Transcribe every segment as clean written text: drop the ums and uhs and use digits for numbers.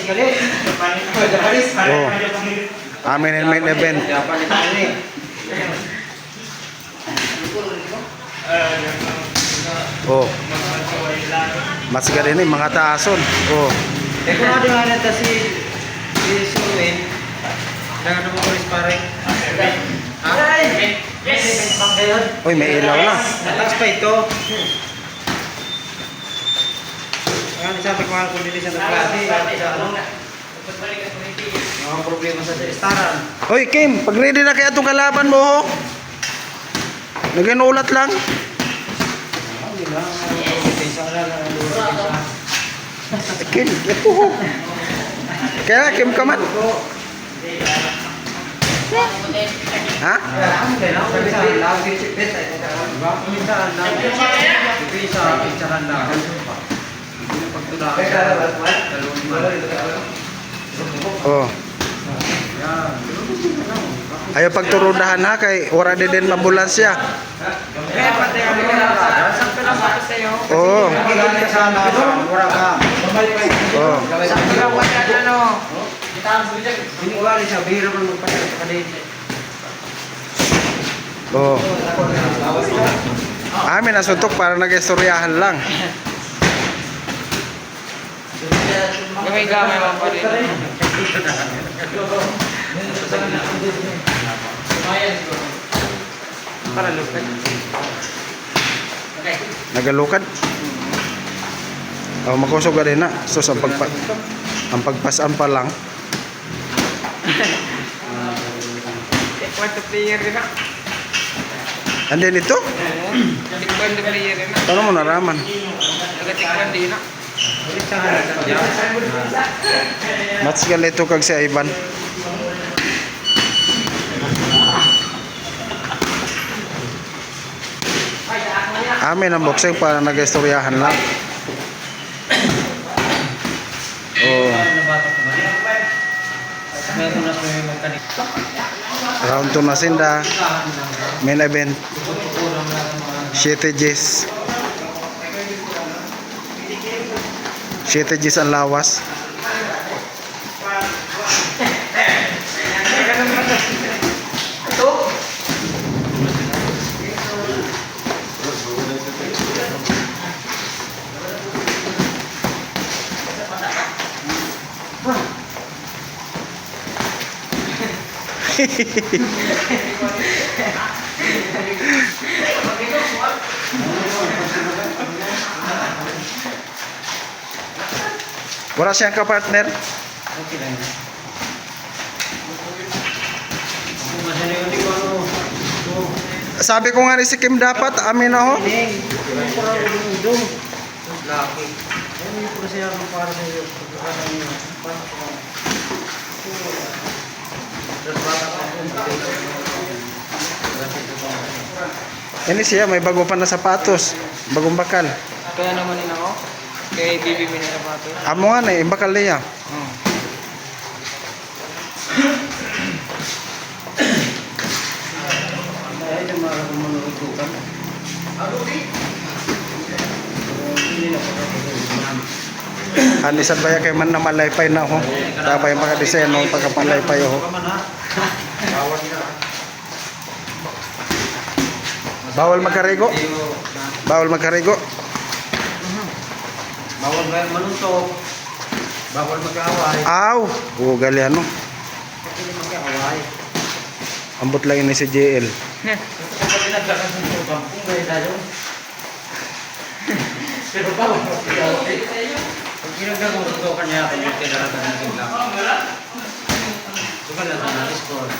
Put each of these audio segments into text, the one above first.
Oh. Amin ang main event. Oh. Mas galing ni mga taason. Oh. Kung ano nga nata si Suwin, nagano mo polis pare? Uy, may ilaw na. Nataas pa ito. Ang sabi ko nga kung hindi siya nagklase, mga problema sa testaran. Uy, Kim, pag ready na kaya itong kalaban mo, ho? Nag-inulat lang. Hindi lang. Isa lang. Kim, ito ho. Kaya, Kim ka man. Ha? Oh. Ayaw pagturudahan ha kay ora din ambulansya. Oo. Oh. Oh. Amin ang suntok para nag-istoryahan lang. Gamay-gamay mo pa rin. Para lukad. Nagalukad. Oh, makusog ka din na. So, ang pagpasan pa lang. Take player rin na. Andin ito? Take player rin na. Paano mo naraman? Nag-take din na. Mats galito kag si Ivan. Amin ang boxing para nag-istoryahan lang. Oh. Round 2 na sinda. Main event. 7 Gs. 7 Gs ang lawas. Wala siyang ka-partner. Okay lang. Sabi ko nga ni si Kim dapat, amin na ho. Laki. Ano yung siya para sa iyo? Ini siya, may bago pa na sapatos. Bagong bakal. Kaya naman din ako. Kay Bibi Minerabato. Amo nga na, bakal niya. Anisan ba kay man na malaypay na ho? Tapos yung pagka-design ng pagkapalaypay ho. Bawal magkarigo. Bawal magkarigo. Bawal manuntok. Bawal mag-away. Aw! Oo, gali ano. Hindi mag-away. Ambot lang ini si JL. Pero bawal mag-away. Pag ginagawa niya ako yung tinaratan ng sila. Sugal na na score.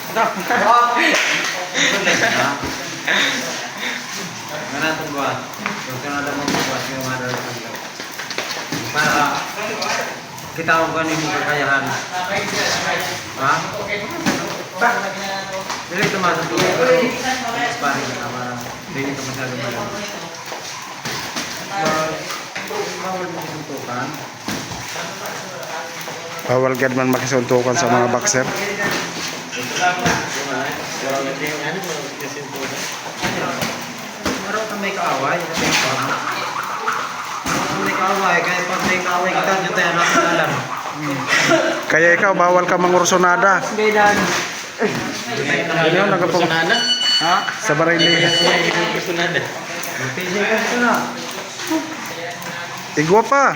Ganatong buwan. Yung tinaratan mo buwan yung mga darat para kita ko ganin mo kakayahan. Ha? Dili tumasok ko. Sparring ka para hindi ka masyado malam. Bawal mo suntukan. Bawal gad man makisuntukan sa mga boxer. Meron ka may kaaway. May kaaway. Kaya pag may kaaway kita, dyan tayo natin alam. Kaya ikaw, bawal ka mangursonada. Hindi, Dan. Yun yun, nagapong Ha? sa Barili. Tigil ka na. Igwa pa.